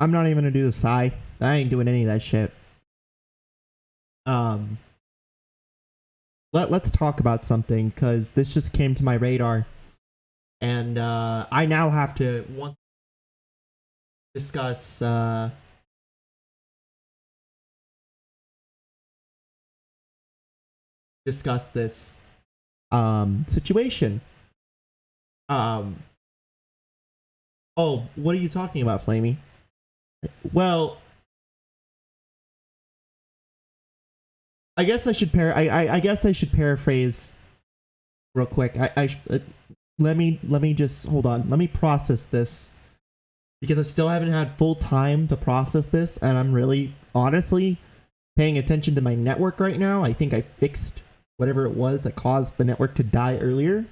I'm not even gonna do the sigh. I ain't doing any of that shit. Um, let's talk about something, because this just came to my radar, and I now have to once discuss discuss this situation. Um, oh, what are you talking about, Flamie? Well, I guess I should I guess I should paraphrase real quick. Let me just hold on. Let me process this, because I still haven't had full time to process this, and I'm really honestly paying attention to my network right now. I think I fixed whatever it was that caused the network to die earlier.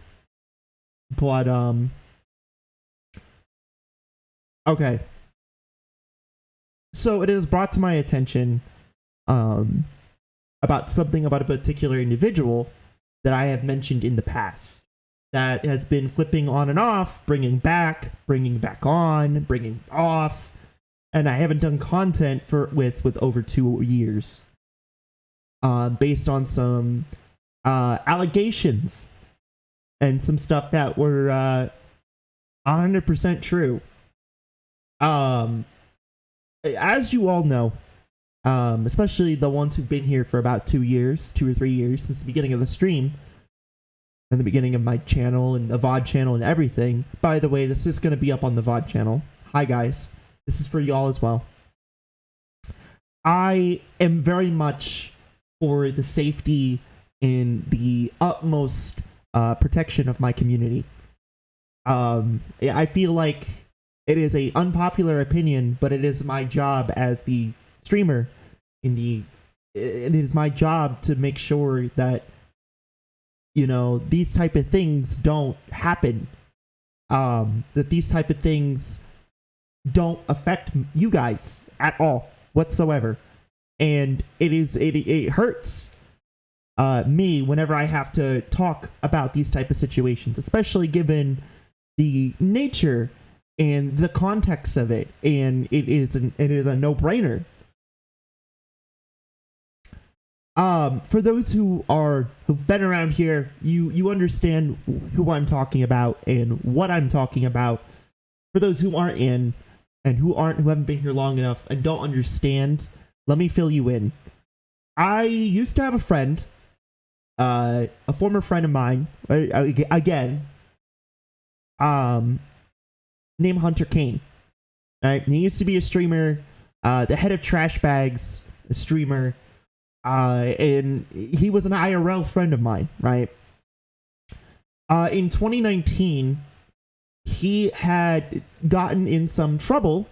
But okay. So it is brought to my attention about something about a particular individual that I have mentioned in the past that has been flipping on and off, bringing back on, bringing off, and I haven't done content with over 2 years, based on some allegations and some stuff that were 100% true. As you all know, especially the ones who've been here for about 2 years, 2 or 3 years, since the beginning of the stream, and the beginning of my channel and the VOD channel and everything. By the way, this is going to be up on the VOD channel. Hi guys, this is for y'all as well. I am very much for the safety and the utmost protection of my community. I feel like it is a unpopular opinion, but it is my job as the streamer it is my job to make sure that, you know, these type of things don't happen. That these type of things don't affect you guys at all whatsoever. And it hurts me whenever I have to talk about these type of situations, especially given the nature and the context of it. And it is a no-brainer. For those who've been around here, you understand who I'm talking about and what I'm talking about. For those who aren't in and who haven't been here long enough and don't understand, let me fill you in. I used to have a friend, a former friend of mine, again, named Hunterkane. Right? And he used to be a streamer, the head of Trash Bags, a streamer. And he was an IRL friend of mine, right? In 2019, he had gotten in some trouble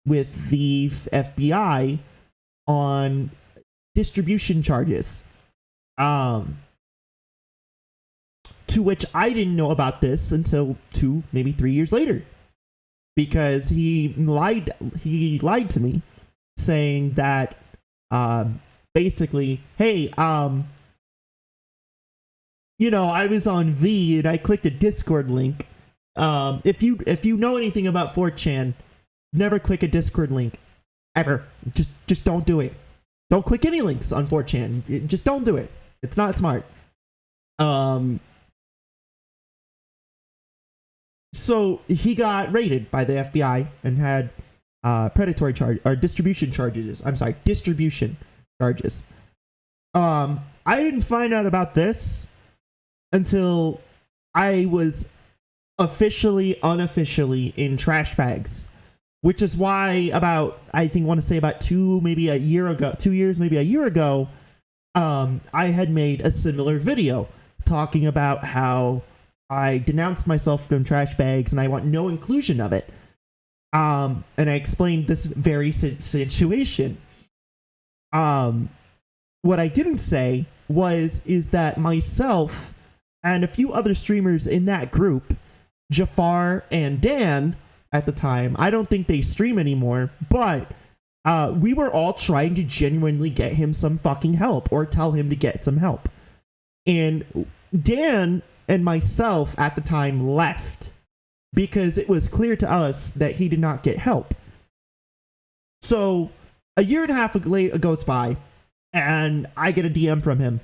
with the FBI on distribution charges. To which I didn't know about this until 2, maybe 3 years later, because he lied to me, saying that, basically, hey, you know, I was on V and I clicked a Discord link. If you know anything about 4chan, never click a Discord link, ever. Just don't do it. Don't click any links on 4chan. Just don't do it. It's not smart. So he got raided by the FBI and had predatory charge or distribution charges. I'm sorry, distribution charges. I didn't find out about this until I was unofficially in Trash Bags, which is why about 2 years, maybe a year ago, I had made a similar video talking about how I denounced myself from Trash Bags and I want no inclusion of it. And I explained this very situation. What I didn't say is that myself and a few other streamers in that group, Jafar and Dan at the time, I don't think they stream anymore, but we were all trying to genuinely get him some fucking help or tell him to get some help. And Dan and myself at the time left because it was clear to us that he did not get help. So a year and a half goes by, and I get a DM from him,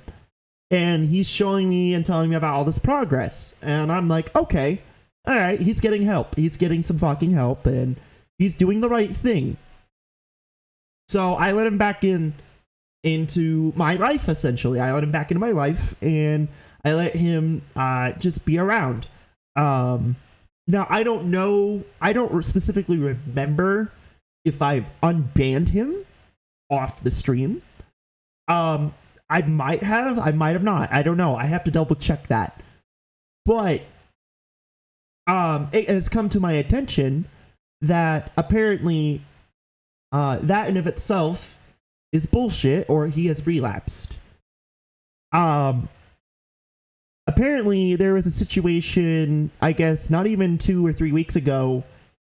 and he's showing me and telling me about all this progress, and I'm like, okay, all right, he's getting help. He's getting some fucking help, and he's doing the right thing. So I let him back into my life, essentially. I let him back into my life, and I let him just be around. Now, I don't specifically remember if I've unbanned him off the stream. I might have not. I don't know. I have to double check that. But it has come to my attention that apparently that in of itself is bullshit, or he has relapsed. Apparently there was a situation, I guess not even 2 or 3 weeks ago,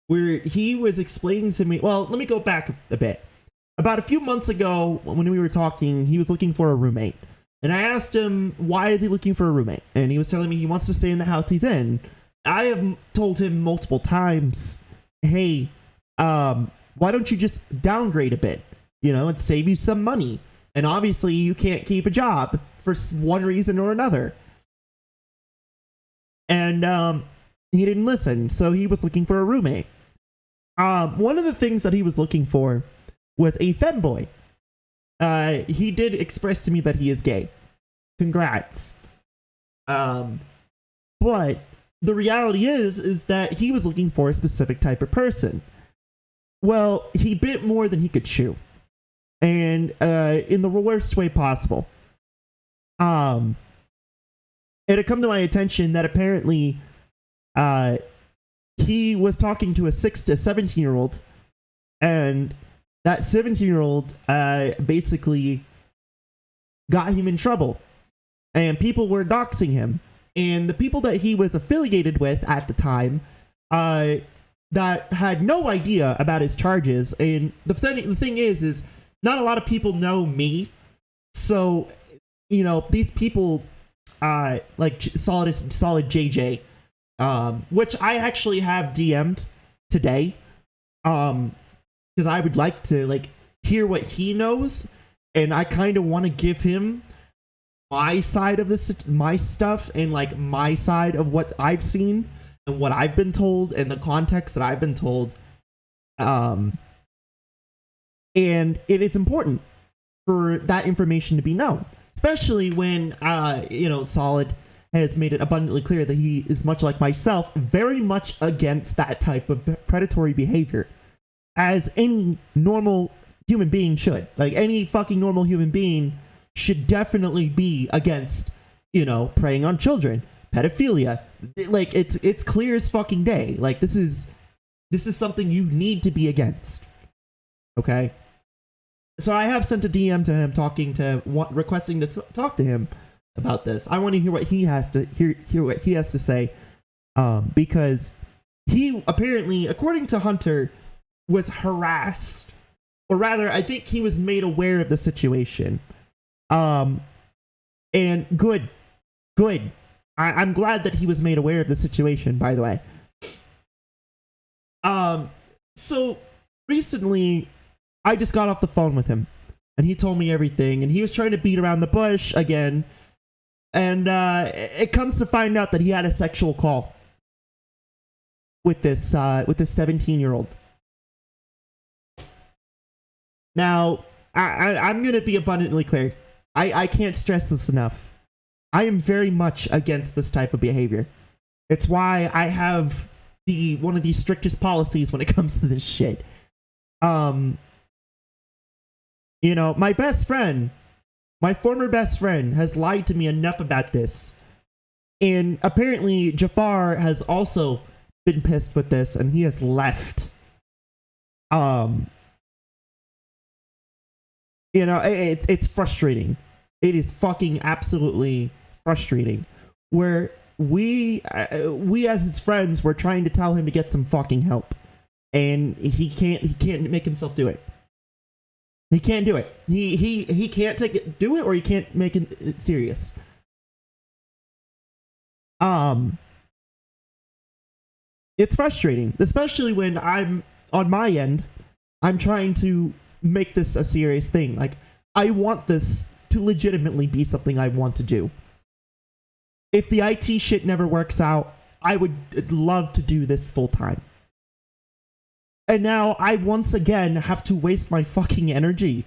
where he was explaining to me, well, let me go back a bit. About a few months ago, when we were talking, he was looking for a roommate. And I asked him, why is he looking for a roommate? And he was telling me he wants to stay in the house he's in. I have told him multiple times, hey, why don't you just downgrade a bit? You know, and save you some money. And obviously you can't keep a job for one reason or another. And he didn't listen, so he was looking for a roommate. One of the things that he was looking for was a femboy. He did express to me that he is gay. Congrats. But the reality is that he was looking for a specific type of person. Well, he bit more than he could chew. And in the worst way possible. It had come to my attention that apparently he was talking to a 17-year-old, and that 17-year-old basically got him in trouble, and people were doxing him. And the people that he was affiliated with at the time that had no idea about his charges, and the thing is not a lot of people know me, so you know, these people like solid JJ, which I actually have DM'd today, because I would like to like hear what he knows, and I kind of want to give him my side of my stuff, and like my side of what I've seen and what I've been told and the context that I've been told. And it is important for that information to be known, especially when you know, Solid has made it abundantly clear that he is, much like myself, very much against that type of predatory behavior, as any normal human being should. Like, any fucking normal human being should definitely be against, you know, preying on children, pedophilia. Like, it's clear as fucking day. Like, this is something you need to be against. Okay? So I have sent a DM to him, requesting to talk to him about this. I want to hear what he has to hear what he has to say, because he apparently, according to Hunter, was harassed, or rather, I think he was made aware of the situation. And good. I'm glad that he was made aware of the situation, by the way. So recently, I just got off the phone with him, and he told me everything, and he was trying to beat around the bush again, and it comes to find out that he had a sexual call with this 17-year-old. Now, I'm going to be abundantly clear. I can't stress this enough. I am very much against this type of behavior. It's why I have one of the strictest policies when it comes to this shit. You know, my former best friend has lied to me enough about this. And apparently Jafar has also been pissed with this, and he has left. You know, it's frustrating. It is fucking absolutely frustrating. Where we as his friends were trying to tell him to get some fucking help, and he can't make himself do it. He can't do it. He can't do it, or he can't make it serious. It's frustrating, especially when I'm on my end. I'm trying to make this a serious thing. Like, I want this to legitimately be something I want to do. If the IT shit never works out, I would love to do this full time. And now I once again have to waste my fucking energy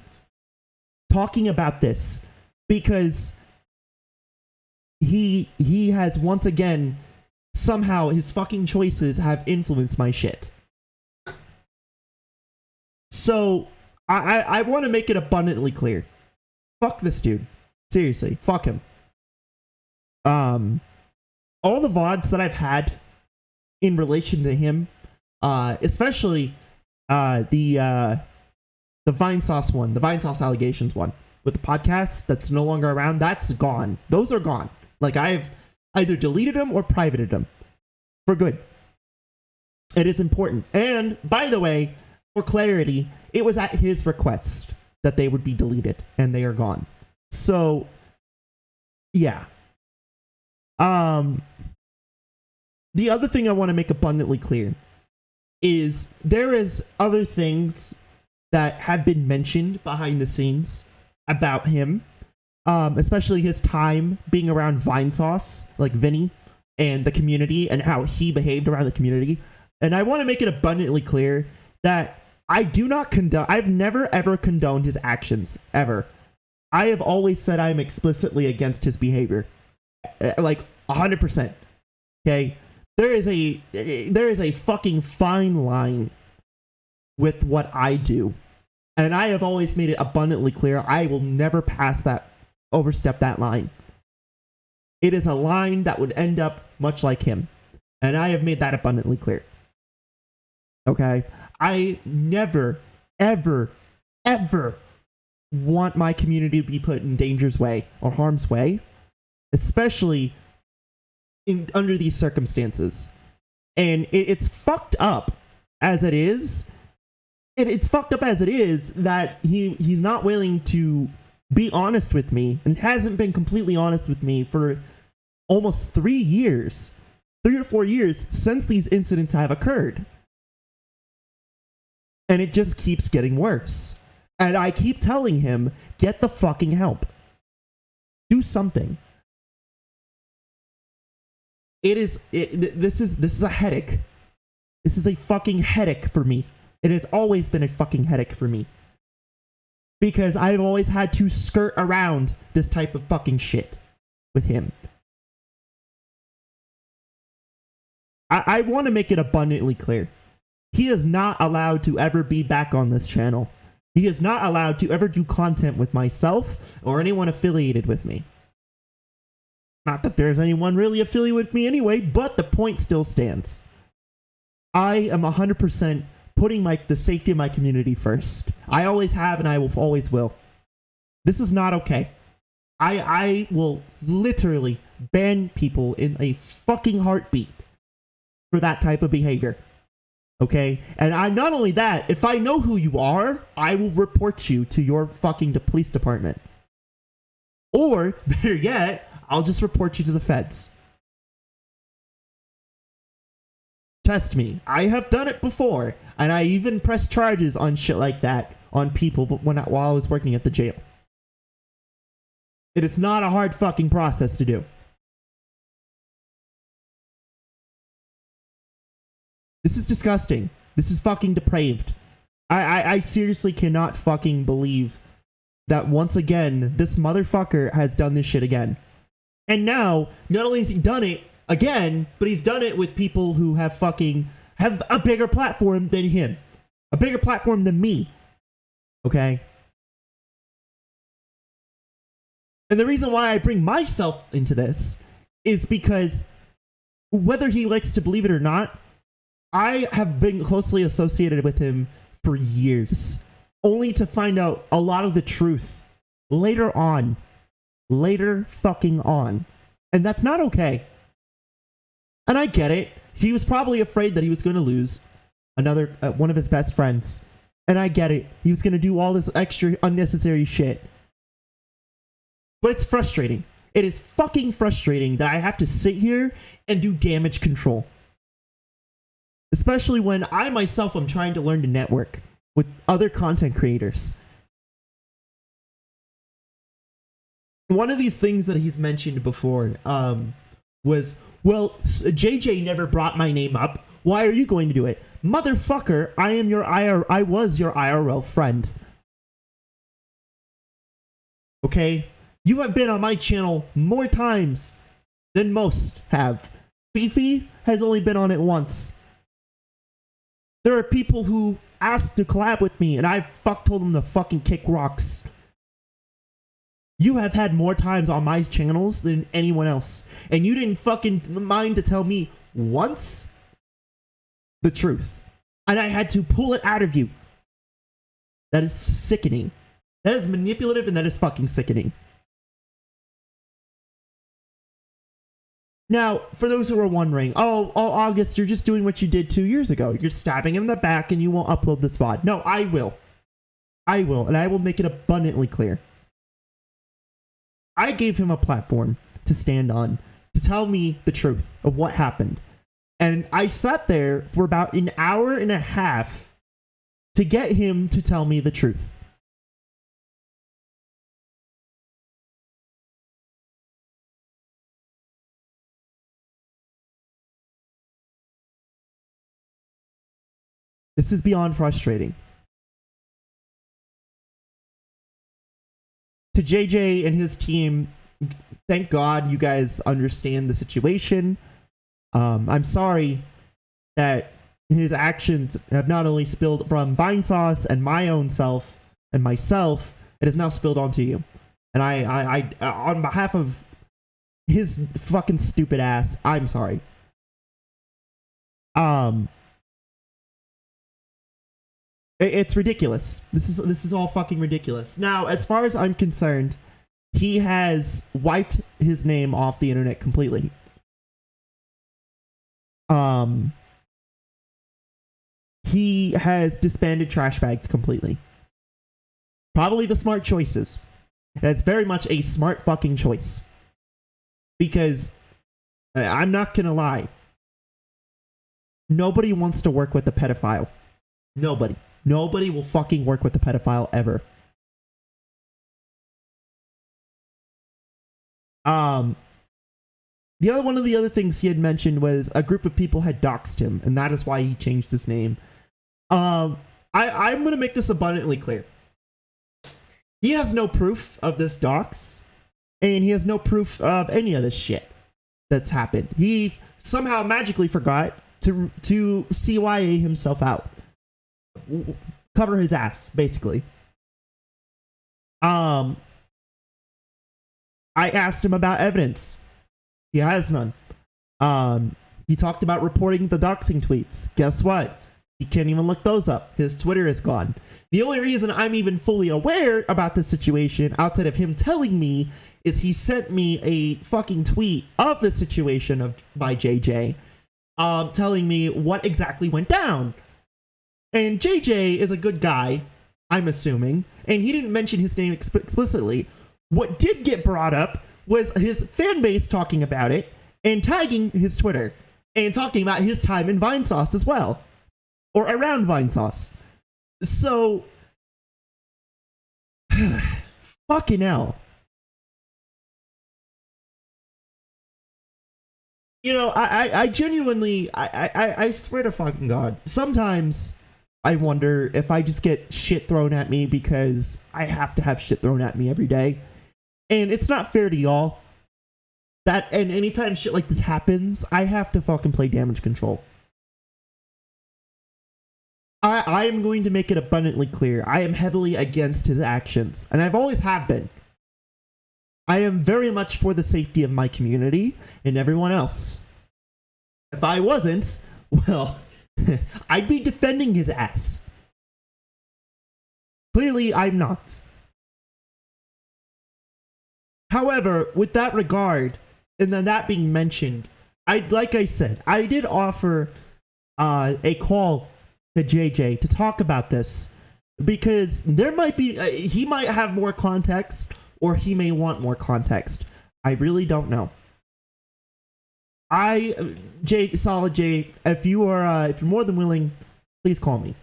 talking about this because he has once again, somehow his fucking choices have influenced my shit. So I want to make it abundantly clear. Fuck this dude. Seriously, fuck him. All the VODs that I've had in relation to him, especially the Vine Sauce one, the Vine Sauce allegations one with the podcast that's no longer around, that's gone. Those are gone. Like, I've either deleted them or privated them for good. It is important. And by the way, for clarity, it was at his request that they would be deleted, and they are gone. So, yeah. The other thing I want to make abundantly clear is there is other things that have been mentioned behind the scenes about him, especially his time being around Vine Sauce, like Vinny, and the community, and how he behaved around the community. And I want to make it abundantly clear that I do not condone, I've never ever condoned his actions, ever. I have always said I'm explicitly against his behavior. Like, 100%. Okay? There is a fucking fine line with what I do. And I have always made it abundantly clear I will never overstep that line. It is a line that would end up much like him. And I have made that abundantly clear. Okay? I never, ever, ever want my community to be put in danger's way or harm's way, especially under these circumstances. And it's fucked up as it is. It's fucked up as it is that he's not willing to be honest with me and hasn't been completely honest with me for almost 3 years, 3 or 4 years since these incidents have occurred. And it just keeps getting worse. And I keep telling him, get the fucking help. Do something. This is a headache. This is a fucking headache for me. It has always been a fucking headache for me. Because I've always had to skirt around this type of fucking shit with him. I want to make it abundantly clear. He is not allowed to ever be back on this channel. He is not allowed to ever do content with myself or anyone affiliated with me. Not that there's anyone really affiliated with me anyway, but the point still stands. I am 100% putting the safety of my community first. I always have and I will always will. This is not okay. I will literally ban people in a fucking heartbeat for that type of behavior. Okay? And not only that, if I know who you are, I will report you to your fucking police department. Or, better yet, I'll just report you to the feds. Trust me, I have done it before, and I even pressed charges on shit like that on people while I was working at the jail. It is not a hard fucking process to do. This is disgusting. This is fucking depraved. I seriously cannot fucking believe that once again, this motherfucker has done this shit again. And now, not only has he done it again, but he's done it with people who have a bigger platform than him. A bigger platform than me. Okay? And the reason why I bring myself into this is because whether he likes to believe it or not, I have been closely associated with him for years, only to find out a lot of the truth later on. Later fucking on. And that's not okay. And I get it. He was probably afraid that he was going to lose one of his best friends. And I get it. He was going to do all this extra unnecessary shit. But it's frustrating. It is fucking frustrating that I have to sit here and do damage control. Especially when I myself am trying to learn to network with other content creators. One of these things that he's mentioned before was, well, JJ never brought my name up. Why are you going to do it? Motherfucker, I was your IRL friend. Okay? You have been on my channel more times than most have. Fifi has only been on it once. There are people who asked to collab with me, and I told them to fucking kick rocks. You have had more times on my channels than anyone else, and you didn't fucking mind to tell me once the truth. And I had to pull it out of you. That is sickening. That is manipulative, and that is fucking sickening. Now, for those who are wondering, oh, August, you're just doing what you did 2 years ago. You're stabbing him in the back and you won't upload this VOD. No, I will. I will, and I will make it abundantly clear. I gave him a platform to stand on, to tell me the truth of what happened. And I sat there for about an hour and a half to get him to tell me the truth. This is beyond frustrating. To JJ and his team, thank God you guys understand the situation. I'm sorry that his actions have not only spilled from Vinesauce and my own self and myself, it has now spilled onto you. And I on behalf of his fucking stupid ass, I'm sorry. It's ridiculous. This is all fucking ridiculous. Now, as far as I'm concerned, he has wiped his name off the internet completely. He has disbanded Trash Bags completely. Probably the smart choices. That's very much a smart fucking choice. Because, I'm not gonna lie, nobody wants to work with a pedophile. Nobody. Nobody will fucking work with a pedophile ever. One of the other things he had mentioned was a group of people had doxed him, and that is why he changed his name. I'm gonna make this abundantly clear. He has no proof of this dox, and he has no proof of any of this shit that's happened. He somehow magically forgot to CYA himself out. Cover his ass, basically. I asked him about evidence. He has none. He talked about reporting the doxing tweets. Guess what? He can't even look those up. His Twitter is gone. The only reason I'm even fully aware about this situation, outside of him telling me, is he sent me a fucking tweet of the situation of by JJ, telling me what exactly went down. And JJ is a good guy, I'm assuming, and he didn't mention his name explicitly. What did get brought up was his fan base talking about it and tagging his Twitter and talking about his time in Vinesauce as well, or around Vinesauce. So, fucking hell. You know, I genuinely, I swear to fucking God, sometimes I wonder if I just get shit thrown at me because I have to have shit thrown at me every day. And it's not fair to y'all. And anytime shit like this happens, I have to fucking play damage control. I am going to make it abundantly clear. I am heavily against his actions, and I've always have been. I am very much for the safety of my community and everyone else. If I wasn't, well, I'd be defending his ass. Clearly, I'm not. However, with that regard, and then that being mentioned, like I said, I did offer a call to JJ to talk about this, because there might be, he might have more context, or he may want more context. I really don't know. Solid J, if you're more than willing, please call me.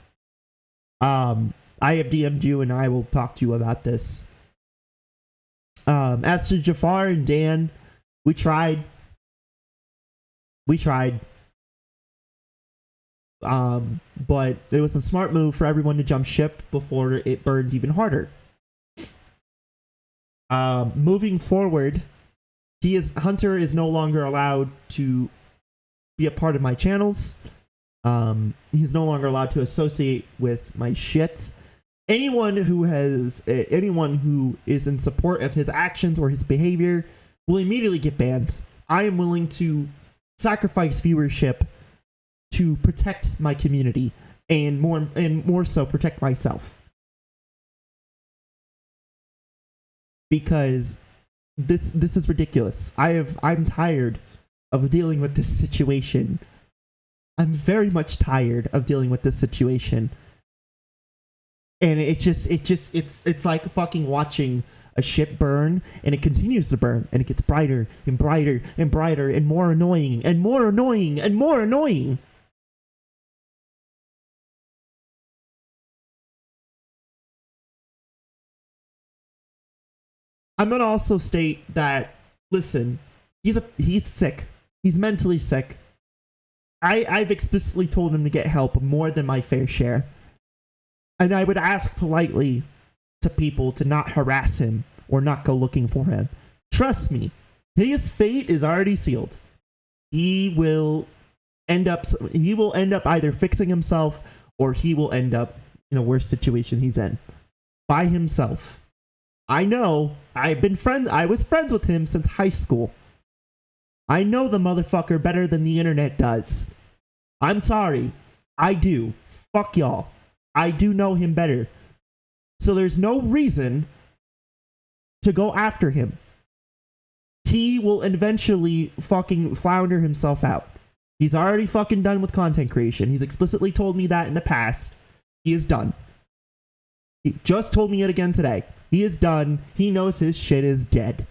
I have DM'd you and I will talk to you about this. As to Jafar and Dan, we tried. But it was a smart move for everyone to jump ship before it burned even harder. Moving forward, Hunter is no longer allowed to be a part of my channels. He's no longer allowed to associate with my shit. Anyone who is in support of his actions or his behavior will immediately get banned. I am willing to sacrifice viewership to protect my community and more so protect myself. Because this is ridiculous. I'm tired of dealing with this situation. I'm very much tired of dealing with this situation. And it's like fucking watching a ship burn, and it continues to burn, and it gets brighter and brighter and brighter and more annoying and more annoying and more annoying. I'm gonna also state that, listen, he's sick. He's mentally sick. I've explicitly told him to get help more than my fair share. And I would ask politely to people to not harass him or not go looking for him. Trust me, his fate is already sealed. He will end up either fixing himself or he will end up in a worse situation he's in by himself. I know. I was friends with him since high school. I know the motherfucker better than the internet does. I'm sorry. I do. Fuck y'all. I do know him better. So there's no reason to go after him. He will eventually fucking flounder himself out. He's already fucking done with content creation. He's explicitly told me that in the past. He is done. He just told me it again today. He is done. He knows his shit is dead.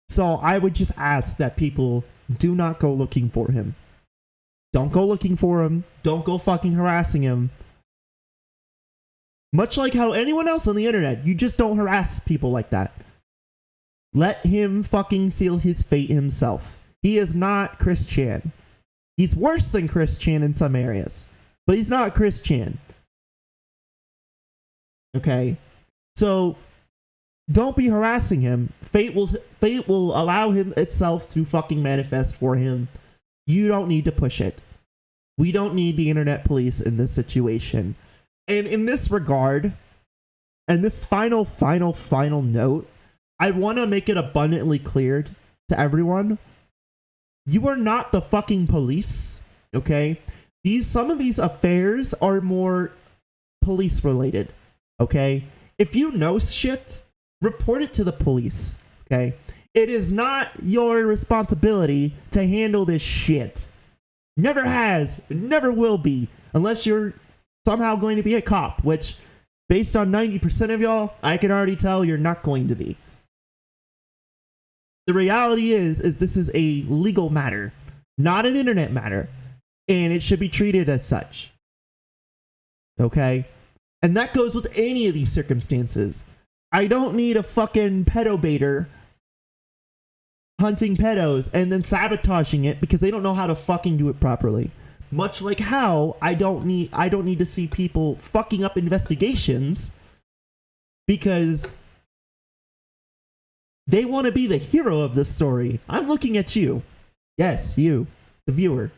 So I would just ask that people do not go looking for him. Don't go looking for him. Don't go fucking harassing him. Much like how anyone else on the internet, you just don't harass people like that. Let him fucking seal his fate himself. He is not Chris Chan. He's worse than Chris Chan in some areas, but he's not Chris Chan. Okay? So don't be harassing him. Fate will allow him itself to fucking manifest for him. You don't need to push it. We don't need the internet police in this situation. And in this regard, and this final note, I want to make it abundantly clear to everyone. You are not the fucking police, okay? Some of these affairs are more police related, okay? If you know shit, report it to the police, okay? It is not your responsibility to handle this shit. Never has, never will be, unless you're somehow going to be a cop, which, based on 90% of y'all, I can already tell you're not going to be. The reality is this is a legal matter, not an internet matter, and it should be treated as such. Okay? And that goes with any of these circumstances. I don't need a fucking pedo baiter hunting pedos and then sabotaging it because they don't know how to fucking do it properly. Much like how I don't need to see people fucking up investigations because they want to be the hero of this story. I'm looking at you. Yes, you, the viewer,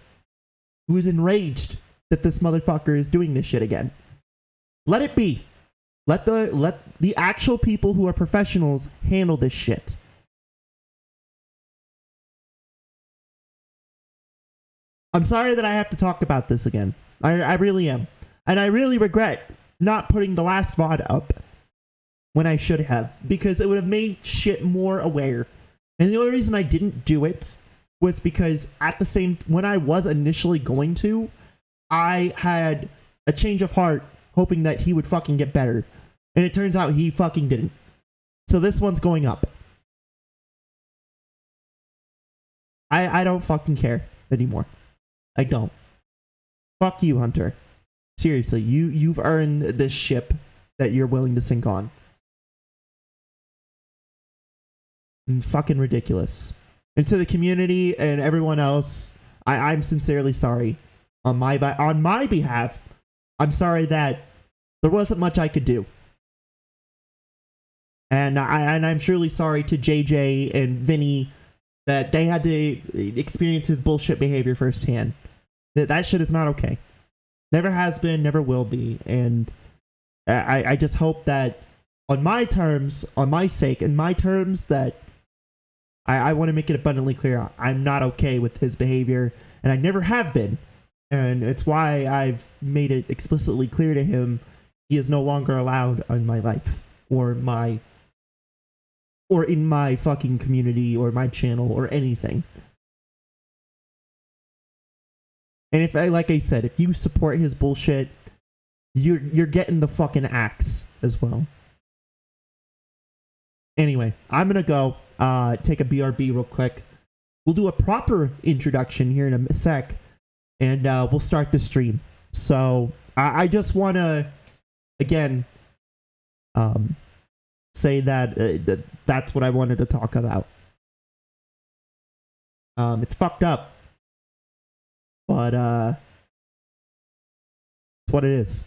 who is enraged that this motherfucker is doing this shit again. Let it be. Let the actual people who are professionals handle this shit. I'm sorry that I have to talk about this again. I really am. And I really regret not putting the last VOD up when I should have, because it would have made shit more aware. And the only reason I didn't do it was because when I was initially going to, I had a change of heart hoping that he would fucking get better. And it turns out he fucking didn't. So this one's going up. I don't fucking care anymore. I don't. Fuck you, Hunter. Seriously, you've earned this ship that you're willing to sink on. Fucking ridiculous. And to the community and everyone else, I'm sincerely sorry. On my behalf, I'm sorry that there wasn't much I could do. And I'm truly sorry to JJ and Vinny that they had to experience his bullshit behavior firsthand. That shit is not okay. Never has been, never will be. And I just hope that on my terms, on my sake, in my terms, that I want to make it abundantly clear I'm not okay with his behavior, and I never have been. And it's why I've made it explicitly clear to him he is no longer allowed in my life or in my fucking community or my channel or anything. And if, like I said, if you support his bullshit, you're getting the fucking axe as well. Anyway, I'm gonna go take a BRB real quick. We'll do a proper introduction here in a sec, and we'll start the stream. So I just want to, again, say that that's what I wanted to talk about. It's fucked up, but it's what it is.